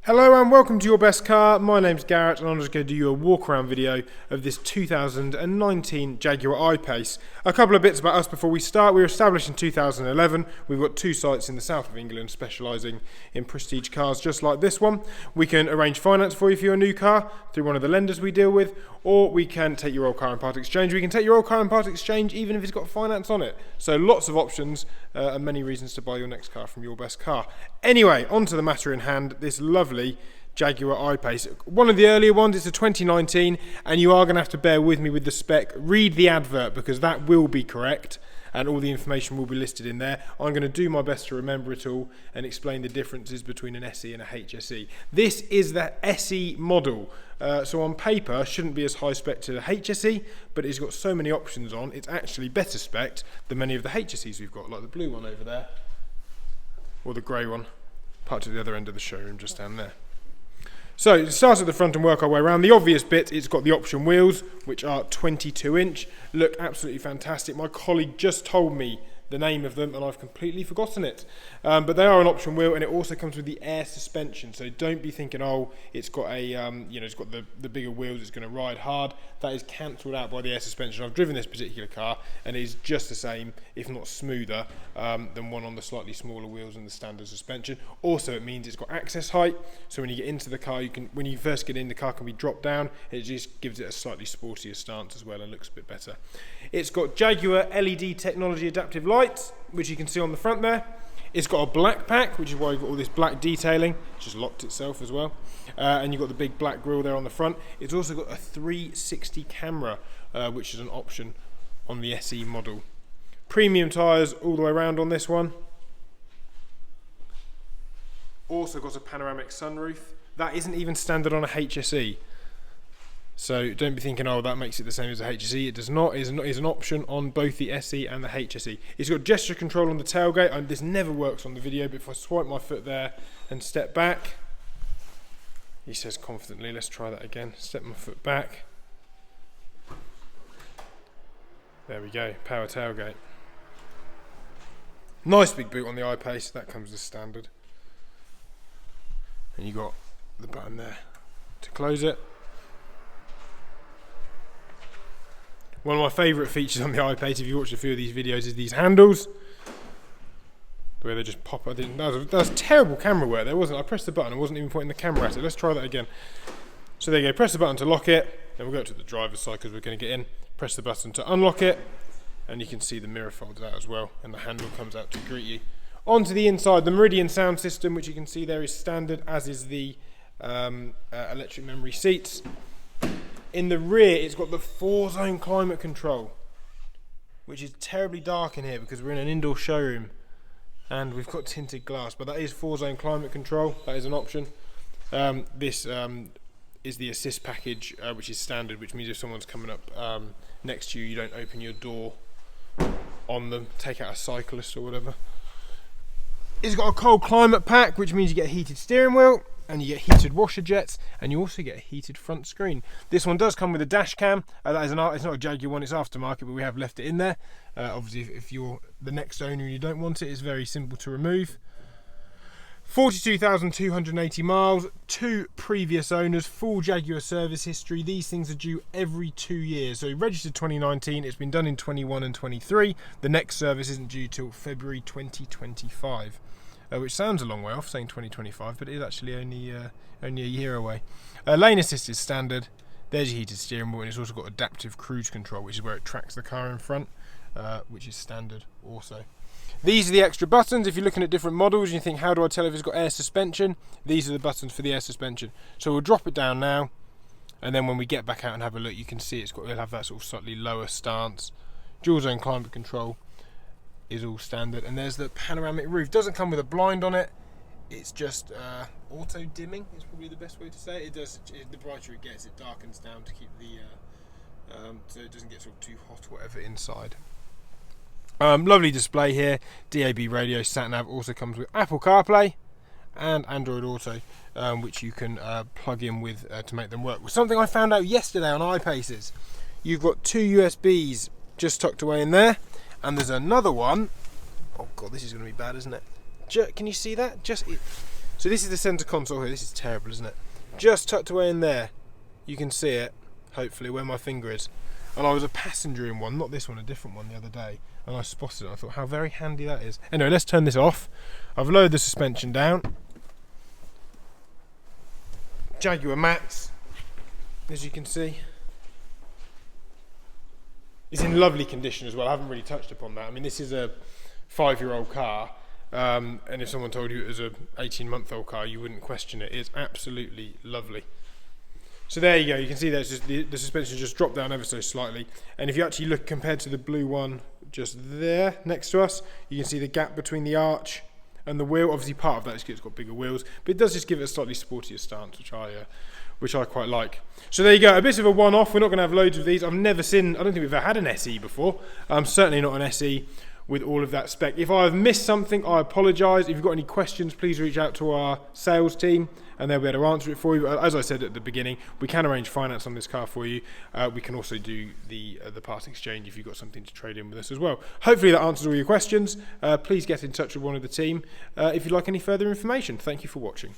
Hello and welcome to Your Best Car. My name's Garrett and I'm just going to do you a walk around video of this 2019 Jaguar I-Pace. A couple of bits about us before we start. We were established in 2011. We've got 2 sites in the south of England specialising in prestige cars just like this one. We can arrange finance for you for your new car through one of the lenders we deal with, or we can take your old car in part exchange. We can take your old car in part exchange even if it's got finance on it. So lots of options and many reasons to buy your next car from Your Best Car. Anyway, on to the matter in hand, this lovely Jaguar I-Pace. One of the earlier ones, it's a 2019, and you are going to have to bear with me with the spec. Read the advert because that will be correct and all the information will be listed in there. I'm going to do my best to remember it all and explain the differences between an SE and a HSE. This is the SE model, so on paper shouldn't be as high spec to the HSE, but it's got so many options on, it's actually better spec than many of the HSEs we've got, like the blue one over there or the grey one, parked at the other end of the showroom just down there. So, to start at the front and work our way around, the obvious bit, it's got the option wheels, which are 22 inch, look absolutely fantastic. My colleague just told me the name of them and I've completely forgotten it. But they are an option wheel, and it also comes with the air suspension, so don't be thinking, oh, it's got a, it's got the bigger wheels, it's going to ride hard. That is cancelled out by the air suspension. I've driven this particular car and it is just the same, if not smoother, than one on the slightly smaller wheels and the standard suspension. Also, it means it's got access height, so when you get into the car, when you first get in, the car can be dropped down. It just gives it a slightly sportier stance as well and looks a bit better. It's got Jaguar LED technology adaptive lights, which you can see on the front there. It's got a black pack, which is why you've got all this black detailing. It's just locked itself as well. And you've got the big black grille there on the front. It's also got a 360 camera, which is an option on the SE model. Premium tyres all the way around on this one. Also got a panoramic sunroof. That isn't even standard on a HSE. So don't be thinking, oh, that makes it the same as a HSE. It does not. It is an option on both the SE and the HSE. It's got gesture control on the tailgate, and this never works on the video, but if I swipe my foot there and step back, he says confidently, let's try that again. Step my foot back. There we go, power tailgate. Nice big boot on the I-Pace, that comes as standard. And you got the button there to close it. One of my favourite features on the I-Pace, if you watch a few of these videos, is these handles. The way they just pop. That was terrible camera work there, wasn't it? I pressed the button, I wasn't even pointing the camera at it. Let's try that again. So there you go, press the button to lock it. Then we'll go to the driver's side because we're going to get in. Press the button to unlock it. And you can see the mirror folds out as well. And the handle comes out to greet you. Onto the inside, the Meridian Sound System, which you can see there is standard, as is the electric memory seats. In the rear, it's got the 4-zone climate control, which is terribly dark in here because we're in an indoor showroom and we've got tinted glass, but that is 4-zone climate control. That is an option. This is the assist package, which is standard, which means if someone's coming up next to you, you don't open your door on them, take out a cyclist or whatever. It's got a cold climate pack, which means you get a heated steering wheel, and you get heated washer jets, and you also get a heated front screen. This one does come with a dash cam. That is it's not a Jaguar one, it's aftermarket, but we have left it in there. Obviously, if you're the next owner and you don't want it, it's very simple to remove. 42,280 miles, 2 previous owners, full Jaguar service history. These things are due every 2 years. So registered 2019, it's been done in 21 and 23. The next service isn't due till February 2025. Which sounds a long way off, saying 2025, but it is actually only a year away. Lane assist is standard. There's your heated steering wheel, and it's also got adaptive cruise control, which is where it tracks the car in front, which is standard also. These are the extra buttons. If you're looking at different models and you think, how do I tell if it's got air suspension? These are the buttons for the air suspension. So we'll drop it down now, and then when we get back out and have a look, you can see it'll have that sort of slightly lower stance. Dual zone climate control is all standard, and there's the panoramic roof. Doesn't come with a blind on it, it's just auto dimming is probably the best way to say it. The brighter it gets, it darkens down to keep the so it doesn't get sort of too hot or whatever inside. Lovely display here, DAB radio, sat nav. Also comes with Apple CarPlay and Android Auto, which you can plug in with to make them work. Something I found out yesterday on I-Paces, you've got 2 USBs just tucked away in there. And there's another one. Oh god, this is going to be bad, isn't it? Can you see that? So this is the centre console here. This is terrible, isn't it? Just tucked away in there. You can see it, hopefully, where my finger is. And I was a passenger in one, not this one, a different one the other day. And I spotted it. I thought how very handy that is. Anyway, let's turn this off. I've lowered the suspension down. Jaguar mats, as you can see. It's in lovely condition as well. I haven't really touched upon that. I mean, this is a 5-year-old car. And if someone told you it was a 18-month-old car, you wouldn't question it. It's absolutely lovely. So there you go. You can see there's just the suspension just dropped down ever so slightly. And if you actually look compared to the blue one just there next to us, you can see the gap between the arch and the wheel. Obviously, part of that is because it's got bigger wheels, but it does just give it a slightly sportier stance, which I quite like. So there you go. A bit of a one-off. We're not going to have loads of these. I don't think we've ever had an SE before. Certainly not an SE with all of that spec. If I have missed something, I apologise. If you've got any questions, please reach out to our sales team and they'll be able to answer it for you. But as I said at the beginning, we can arrange finance on this car for you. We can also do the part exchange if you've got something to trade in with us as well. Hopefully that answers all your questions. Please get in touch with one of the team if you'd like any further information. Thank you for watching.